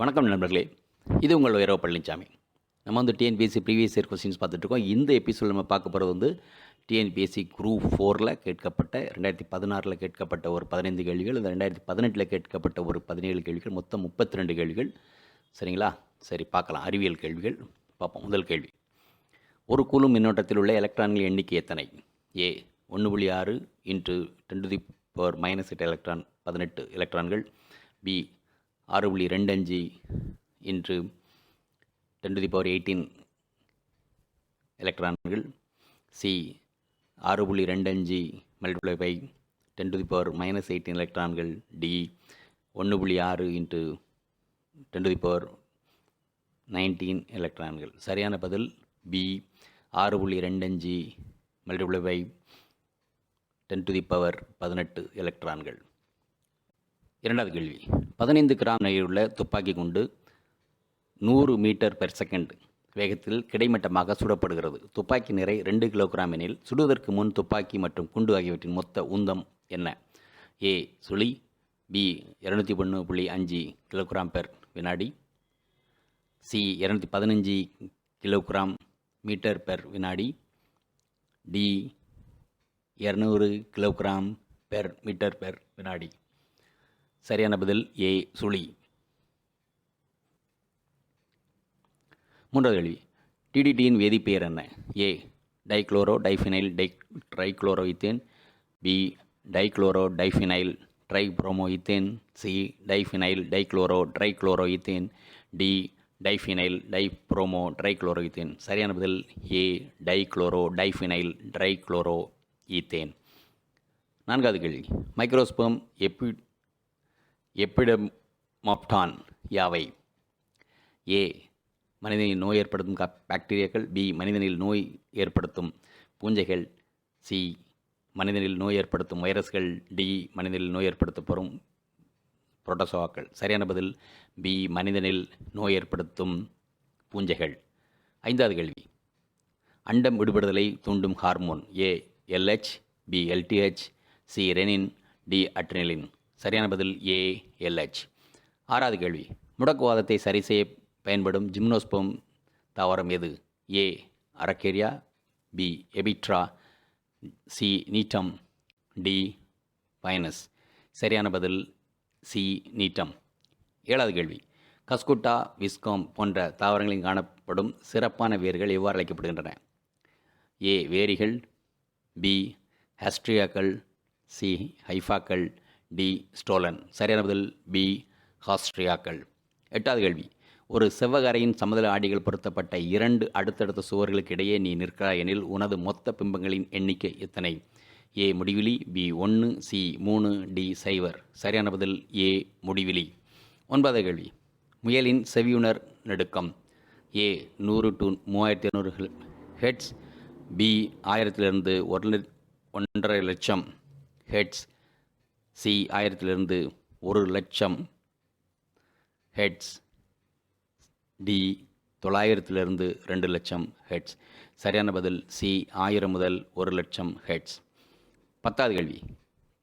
வணக்கம் நண்பர்களே, இது உங்கள் V.Palanichamy. நம்ம டிஎன்பிஎஸ்சி ப்ரீவியஸ் இயர் கொஸ்டின்ஸ் பார்த்துட்ருக்கோம். இந்த எபிசோட் நம்ம பார்க்க போகிறது டிஎன்பிஎஸ்சி Group-4 கேட்கப்பட்ட 2016 கேட்கப்பட்ட ஒரு 15 கேள்விகள், இந்த 2018 கேட்கப்பட்ட ஒரு 17 கேள்விகள், மொத்தம் 32 கேள்விகள். சரிங்களா? சரி, பார்க்கலாம். அறிவியல் கேள்விகள் பார்ப்போம். முதல் கேள்வி, ஒரு கூலும் மின்னோட்டத்தில் உள்ள எலக்ட்ரான்கள் எண்ணிக்கை எத்தனை? ஏ 1.6 × 10⁻8 எலக்ட்ரான் 18 எலக்ட்ரான்கள். பி 6.25 × 10⁻18 எலக்ட்ரான்கள். சி 6.25 × 10⁻18 எலக்ட்ரான்கள். டி 1.6 × 10⁻19 எலக்ட்ரான்கள். சரியான பதில் பி 6.25 × 10⁻18 எலக்ட்ரான்கள். இரண்டாவது கேள்வி, 15 கிராம் நிறையுள்ள துப்பாக்கி குண்டு 100 மீட்டர்/செகண்ட் வேகத்தில் கிடைமட்டமாக சுடப்படுகிறது. துப்பாக்கி நிறை 2 கிலோகிராம் எனில் சுடுவதற்கு முன் துப்பாக்கி மற்றும் குண்டு ஆகியவற்றின் மொத்த உந்தம் என்ன? ஏ சுழி. பி 201.5 கிலோகிராம்/வினாடி. சி 215 கிலோகிராம் மீட்டர்/வினாடி. டி 200 கிலோகிராம்/மீட்டர்/வினாடி. சரியான பதில் ஏ சுழி. மூன்றாவது கேள்வி, டிடிடியின் வேதிப்பெயர் என்ன? A dichloro diphenyl trichloroethane. B dichloro diphenyl tribromoethane. C diphenyl dichloro trichloroethane. D diphenyl dibromo trichloroethane. சரியான பதில் ஏ டைக்ளோரோ டைஃபினைல் ட்ரைக்ளோரோஈத்தேன். நான்காவது கேள்வி, மைக்ரோஸ்பெர்ம் எப்பிடமாப்டான் யாவை? ஏ மனிதனில் நோய் ஏற்படுத்தும் பாக்டீரியாக்கள். பி மனிதனில் நோய் ஏற்படுத்தும் பூஞ்சைகள். சி மனிதனில் நோய் ஏற்படுத்தும் வைரஸ்கள். டி மனிதனில் நோய் ஏற்படுத்தப்படும் புரோட்டோசோவாக்கள். சரியான பதில் பி மனிதனில் நோய் ஏற்படுத்தும் பூஞ்சைகள். ஐந்தாவது கேள்வி, அண்டம் விடுபடுதலை தூண்டும் hormone. A LH. B LTH. C renin. D adrenaline. சரியான பதில் ஏ எல்ஹெச். ஆறாவது கேள்வி, முடக்குவாதத்தை சரி செய்ய பயன்படும் ஜிம்னோஸ்பெர்ம் தாவரம் எது? A araucaria. B ephedra. C gnetum. D pinus. சரியான பதில் சி நீட்டம். ஏழாவது கேள்வி, கஸ்குட்டா விஸ்காம் போன்ற தாவரங்களில் காணப்படும் சிறப்பான வேர்கள் எவ்வாறு அழைக்கப்படுகின்றன? ஏ வேரிகள். பி ஹாஸ்ட்ரியாக்கள். சி ஹைஃபாக்கள். D stolon. சரியான பதில் பி ஹாஸ்ட்ரியாக்கள். எட்டாவது கேள்வி, ஒரு செவ்வகரையின் சமதள ஆடிகள் பொருத்தப்பட்ட 2 அடுத்தடுத்த சுவர்களுக்கு இடையே நீ நிற்கிறாய் எனில் உனது மொத்த பிம்பங்களின் எண்ணிக்கை எத்தனை? ஏ முடிவிலி. பி 1. சி 3. டி 0. சரியான பதில் ஏ முடிவிலி. ஒன்பதாவது கேள்வி, முயலின் செவியுணர் நடுக்கம். ஏ 100 to 3200 ஹெட்ஸ். பி 1000 1.5 லட்சம் ஹெட்ஸ். சி 1000 1 லட்சம் ஹெட்ஸ். டி 900 2 லட்சம் ஹெட்ஸ். சரியான பதில் சி 1000 முதல் 1 லட்சம் ஹெட்ஸ். பத்தாவது கேள்வி,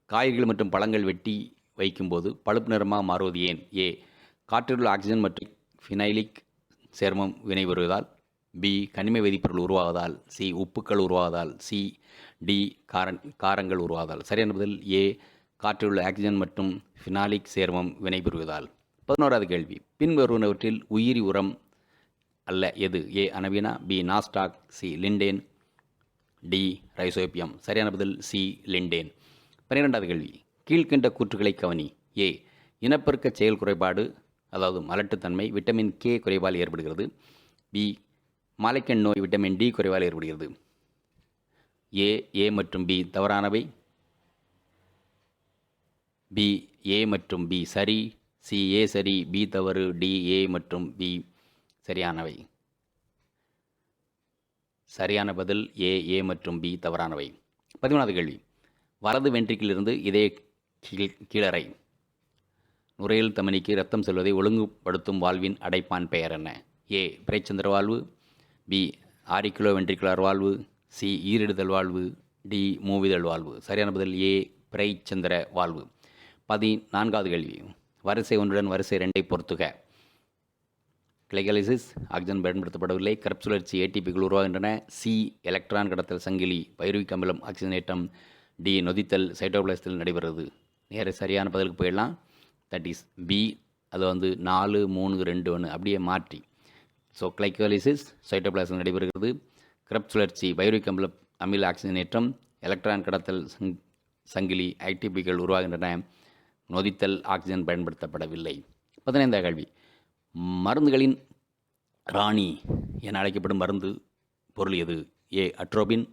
காய்கறிகள் மற்றும் பழங்கள் வெட்டி வைக்கும்போது பழுப்பு நிறமாக மாறுவது ஏன்? ஏ காற்றிலுள்ள ஆக்சிஜன் மற்றும் ஃபினைலிக் சேர்மம் வினைபுரிவதால். பி கனிம வேதிப்பொருள் உருவாவதால். சி உப்புக்கள் உருவாவதால். சி டி காரங்கள் உருவாவதால். சரியான பதில் ஏ காற்றிலுள்ள ஆக்சிஜன் மற்றும் ஃபினாலிக் சேர்மம் வினைபுரிவதால். 11வது கேள்வி, பின்வருவனவற்றில் உயிரி உரம் அல்ல எது? ஏ அனவீனா. B nostoc. C lindane. D rhizobium. சரியான பதில் சி லிண்டேன். 12வது கேள்வி, கீழ்கண்ட கூற்றுகளை கவனி. ஏ இனப்பெருக்க செயல் குறைபாடு, அதாவது மலட்டுத்தன்மை, விட்டமின் கே குறைவால் ஏற்படுகிறது. பி மாலைக்கண் நோய் விட்டமின் டி குறைவால் ஏற்படுகிறது. ஏ மற்றும் பி தவறானவை. பி ஏ மற்றும் பி சரி. சி ஏ சரி, பி தவறு. டி ஏ மற்றும் பி சரியானவை. சரியான பதில் ஏ மற்றும் பி தவறானவை. 13வது கேள்வி, வலது வென்ட்ரிக்கிலிருந்து இதய கீழறை நுரையீரல் தமனிக்கு இரத்தம் செல்வதை ஒழுங்குபடுத்தும் வால்வின் அடைப்பான் பெயர் என்ன? ஏ பிறைச்சந்திர வாழ்வு. பி ஆரிக்குலோ வென்ட்ரிகுலர் வாழ்வு. சி ஈரிடுதல் வாழ்வு. டி மூவிதழ் வாழ்வு. சரியான பதில் ஏ பிறைச்சந்திர வாழ்வு. 14வது கேள்வி, வரிசை ஒன்றுடன் வரிசை 2 பொறுத்துக. கிளைகாலிசிஸ் ஆக்சிஜன் பயன்படுத்தப்படவில்லை. கரப் சுழற்சி ஏடிபிகள் உருவாகின்றன. சி எலக்ட்ரான் கடத்தல் சங்கிலி பைருவிக் அமிலம் ஆக்சிஜனேற்றம். டி நொதித்தல் சைட்டோபிளாசத்தில் நடைபெறுவது. நேர சரியான பதிலுக்கு போயிடலாம். That is B. அது 4 3 2 1 அப்படியே மாற்றி. ஸோ கிளைகாலிசிஸ் சைட்டோபிளாசம் நடைபெறுகிறது. கரப் சுழற்சி பைருவிக் அமில ஆக்சிஜனேற்றம். எலக்ட்ரான் கடத்தல் சங்கிலி ஏடிபிகள் உருவாகின்றன. நொதித்தல் ஆக்சிஜன் பயன்படுத்தப்படவில்லை. 15வது கேள்வி. மருந்துகளின் ராணி என அழைக்கப்படும் மருந்து பொருள் எது? A atropine,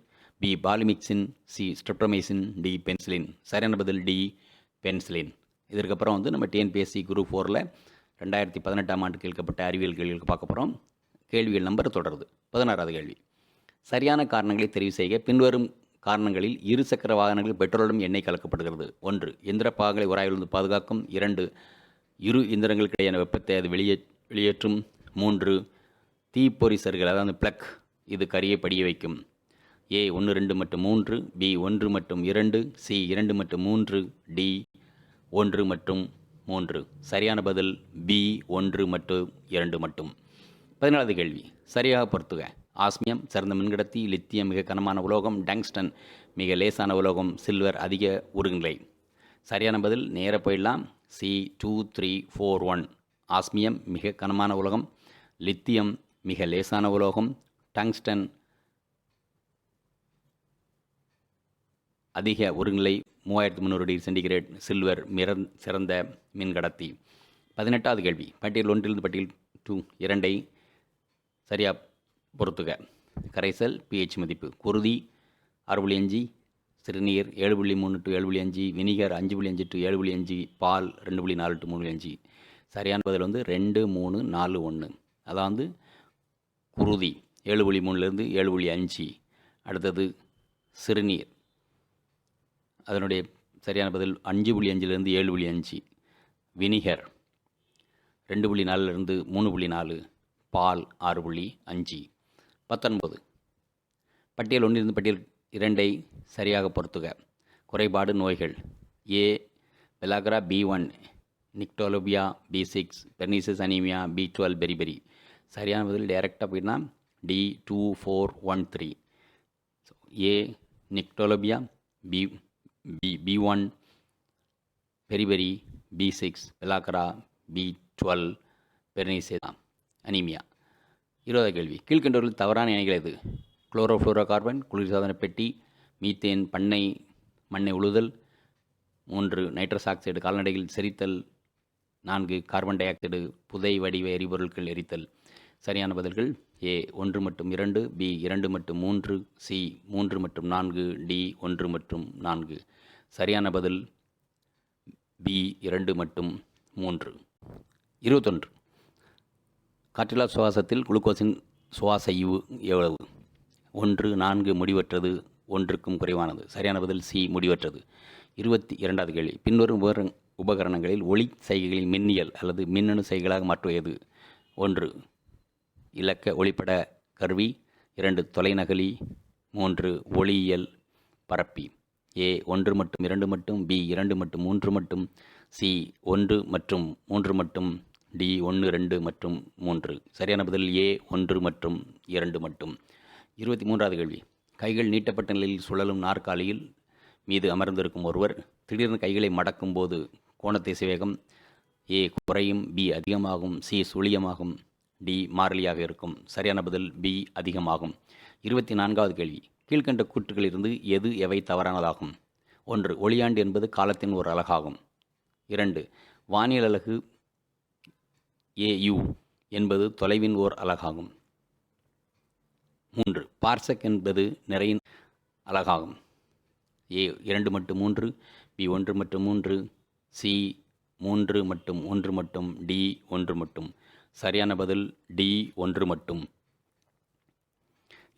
B polymyxin, C streptomycin, D penicillin. சரியான பதில் டி பென்சிலின். இதற்கப்புறம் நம்ம TNPSC Group 4ல் 2018ஆம் ஆண்டு கேட்கப்பட்ட அறிவியல் கேள்விகளுக்கு பார்க்க போகிறோம். கேள்விகள் நம்பர் தொடருது. 16வது கேள்வி. சரியான காரணங்களை தெரிவு செய்க. பின்வரும் காரணங்களில் இருசக்கர வாகனங்களில் பெட்ரோலும் எண்ணெய் கலக்கப்படுகிறது. 1 எந்திர பாகங்களை உராய்விலிருந்து பாதுகாக்கும். 2 இரு இயந்திரங்களுக்கிடையான வெப்பத்தை அது வெளியேற்றும். 3 தீப்பொறிசர்கள் அதாவது பிளக் இது கரியை படிய வைக்கும். ஏ 1 2 மற்றும் 3, பி 1 மற்றும் 2, சி 2 மற்றும் 3, டி 1 மற்றும் 3. சரியான பதில் பி 1 மற்றும் 2 மட்டும். 14வது கேள்வி. சரியாக பொறுத்துக. ஆஸ்மியம் சிறந்த மின்கடத்தி, லித்தியம் மிக கனமான உலோகம், டங்ஸ்டன் மிக லேசான உலோகம், சில்வர் அதிக உருகுநிலை. சரியான பதில் நேர போயிடலாம். சி 2 3 4 1. ஆஸ்மியம் மிக கனமான உலோகம், லித்தியம் மிக லேசான உலோகம், டங்ஸ்டன் அதிக உருகுநிலை 3300 டிகிரி சென்டிகிரேட், சில்வர் சிறந்த மின்கடத்தி. 18வது கேள்வி. பட்டியல் 1 பட்டியல் 2 சரியாக பொறுத்துக. கரைசல் pH மதிப்பு. குருதி 6.5, சிறுநீர் 7.3 to 7.5, வினிகர் 5.5 to 7.5, பால் 2.4 to 3.5. சரியான பதில் 2 3 4 1. அதாவது குருதி 7.3லேருந்து 7.5. அடுத்தது சிறுநீர், அதனுடைய சரியான பதில் 5.5லேருந்து 7.5. வினிகர் 2.4லேருந்து 3.4. பால் 6.5. 19. பட்டியல் 1 பட்டியல் 2 சரியாக பொறுத்துக. குறைபாடு நோய்கள். A pellagra, B1 nyctalopia, B6 pernicious anaemia, B12 beriberi. சரியான பதில் டைரெக்டாக போயின்னா D 2 4 1 3. A nyctalopia, B1 beriberi, B6 pellagra, B12 pernicious anaemia. 20வது கேள்வி. கீழ்கண்டவர்கள் தவறான இணைகள் எது? குளோரோஃப்ளோரோ கார்பன் குளிர்சாதன பெட்டி, மீத்தேன் மண்ணை உழுதல், 3 நைட்ரஸ் ஆக்சைடு கால்நடைகள் செரித்தல், 4 கார்பன் டை ஆக்சைடு புதை வடிவ எரிபொருட்கள் எரித்தல். சரியான பதில்கள் ஏ 1 மற்றும் 2, பி 2 மற்றும் 3, சி 3 மற்றும் 4, டி 1 மற்றும் 4. சரியான பதில் பி 2 மற்றும் 3. 21. காற்றில்லா சுவாசத்தில் குளுக்கோஸின் சுவாச ஈவு எவ்வளவு? 1 4 முடிவற்றது, 1க்கும் குறைவானது. சரியான பதில் சி முடிவற்றது. 22வது கேள்வி. பின்வரும் உபகரணங்களில் ஒளி சைகைகளின் மின்னியல் அல்லது மின்னணு சைகைகளாக மாற்றுவது? 1 இலக்க ஒளிப்பட கருவி, 2 தொலைநகலி, 3 ஒளியியல் பரப்பி. ஏ 1 மற்றும் 2 மட்டும், பி 2 மற்றும் 3 மட்டும், சி 1 மற்றும் 3 மட்டும், டி 1 2 மற்றும் 3. சரியான பதில் ஏ 1 மற்றும் 2 மட்டும். 23வது கேள்வி. கைகள் நீட்டப்பட்ட நிலையில் சுழலும் நாற்காலியில் மீது அமர்ந்திருக்கும் ஒருவர் திடீர்னு கைகளை மடக்கும் போது கோணத்திசைவேகம் ஏ குறையும், பி அதிகமாகும், சி சுழியமாகும், டி மாறிலியாக இருக்கும். சரியான பதில் பி அதிகமாகும். 24வது கேள்வி. கீழ்கண்ட கூற்றுகளிலிருந்து எவை தவறானதாகும்? 1 ஒளியாண்டு என்பது காலத்தின் ஒரு அலகாகும். 2 வானியல் அலகு AU என்பது தொலைவின் ஓர் அலகாகும். 3 பார்செக் என்பது நிறையின் அலகாகும். ஏ 2 மற்றும் 3, பி 1 மற்றும் 3, சி 3 மற்றும் 1 மட்டும், டி 1 மட்டும். சரியான பதில் டி 1 மட்டும்.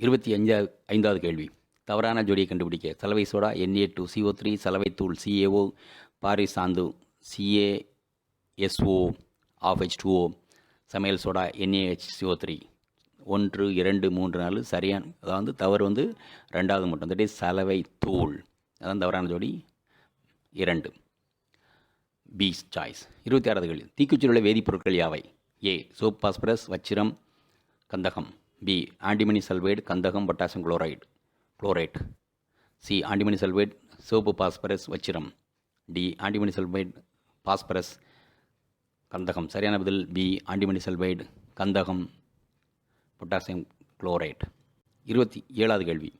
25வது கேள்வி. தவறான ஜோடியை கண்டுபிடிக்க. சலவை soda Na2CO3, சலவைத்தூள் CaO, பாரிசாந்து CaSO H2O, சமையல் சோடா NaHCO3. 1 2 3 4. சரியான அதாவது தவறு 2வது மட்டும். தட் இஸ் சலவை தூள். அதான் தவறான ஜோடி 2. B choice. 26வது கேள்வி. தீக்குச்சியில் உள்ள வேதிப்பொருட்கள் யாவை? ஏ சோப் பாஸ்பரஸ் வச்சிரம் கந்தகம், பி ஆன்டிமனி சல்பைடு கந்தகம் potassium chloride, C antimony sulphide soap phosphorus வச்சிரம், டி ஆன்டிமனி சல்பைடு பாஸ்பரஸ் கந்தகம். சரியான பதில் பி ஆன்டிமனி சல்பைடு கந்தகம் பொட்டாசியம் குளோரைட். 27வது கேள்வி.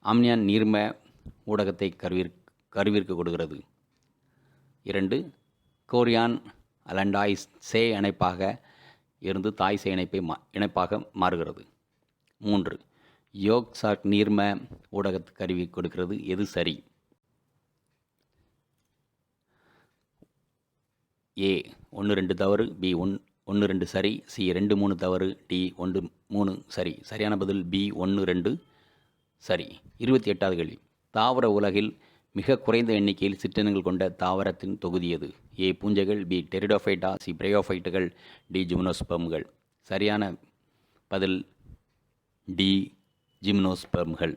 ஆம்னியான் நீர்ம ஊடகத்தை கருவிற்கு கொடுக்கிறது. 2 கோரியான் அலண்டாய்ஸ் சே இணைப்பாக இருந்து தாய் சே இணைப்பாக மாறுகிறது. 3 யோக்சாக் நீர்ம ஊடகத்தை கருவி கொடுக்கிறது. எது சரி? ஏ 1-2 தவறு, பி 1-2 சரி, சி 2-3 தவறு, டி 1-3 சரி. சரியான பதில் பி 1-2 சரி. 28வது கேள்வி. தாவர உலகில் மிக குறைந்த எண்ணிக்கையில் சிற்றினங்கள் கொண்ட தாவரத்தின் தொகுதி எது? ஏ பூஞ்சைகள், பி டெரிடோஃபைட்டா, சி பிரயோஃபைட்டுகள், டி ஜிம்னோஸ்பெர்ம்கள். சரியான பதில் டி ஜிம்னோஸ்பெர்ம்கள்.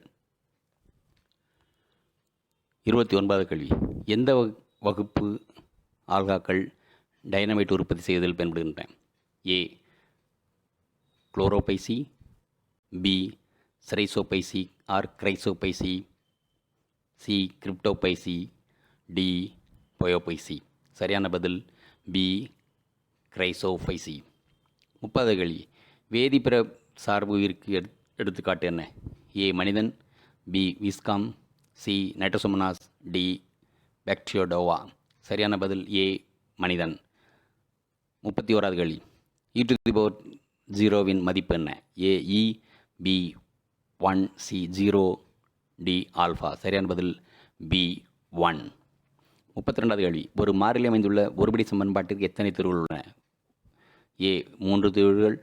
29வது கேள்வி. எந்த வகுப்பு ஆல்காக்கள் டைனமைட் உற்பத்தி செய்வதில் பயன்படுகின்றன? ஏ Chlorophyceae, B செரைசோபைசி R கிரைசோபைசி, C கிரிப்டோபைசி, D பொயோபைசி. சரியான பதில் பி கிரைசோபைசி. 30வது கேள்வி. வேதிப்பிற சார்பு உயிருக்கு எடுத்துக்காட்டு என்ன? ஏ மனிதன், B viscom, C Nitrosomonas, D பாக்டீரியோடோவா. சரியான பதில் ஏ மனிதன். 31வது கேள்வி. e⁻0 மதிப்பு என்ன? ஏ இ, பி 1, சி 0, டி ஆல்ஃபா. சரியான பதில் பி 1. 32வது கேள்வி. ஒரு மாறிலி அமைந்துள்ள ஒருபடி சமன்பாட்டிற்கு எத்தனை தீர்வுகள் உள்ளன? ஏ 3 தீர்வுகள்,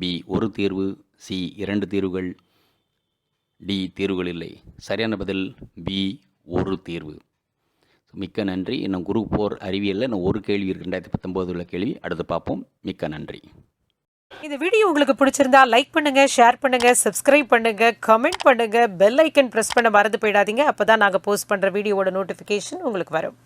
பி 1 தீர்வு, சி 2 தீர்வுகள், டி தீர்வுகள் இல்லை. சரியான பதில் பி 1 தீர்வு. மிக்க நன்றி. இன்னும் குரூப் 4 அறிவியலில் இன்னும் ஒரு கேள்வி இருக்கு, 2019 உள்ள கேள்வி. அடுத்து பார்ப்போம். மிக்க நன்றி. இந்த வீடியோ உங்களுக்கு பிடிச்சிருந்தா லைக் பண்ணுங்க, ஷேர் பண்ணுங்க, சப்ஸ்கிரைப் பண்ணுங்க, கமெண்ட் பண்ணுங்க, பெல் ஐக்கன் பிரஸ் பண்ண மறந்து போயிடாதீங்க. அப்பதான் நாங்கள் போஸ்ட் பண்ற வீடியோவோட நோட்டிஃபிகேஷன் உங்களுக்கு வரும்.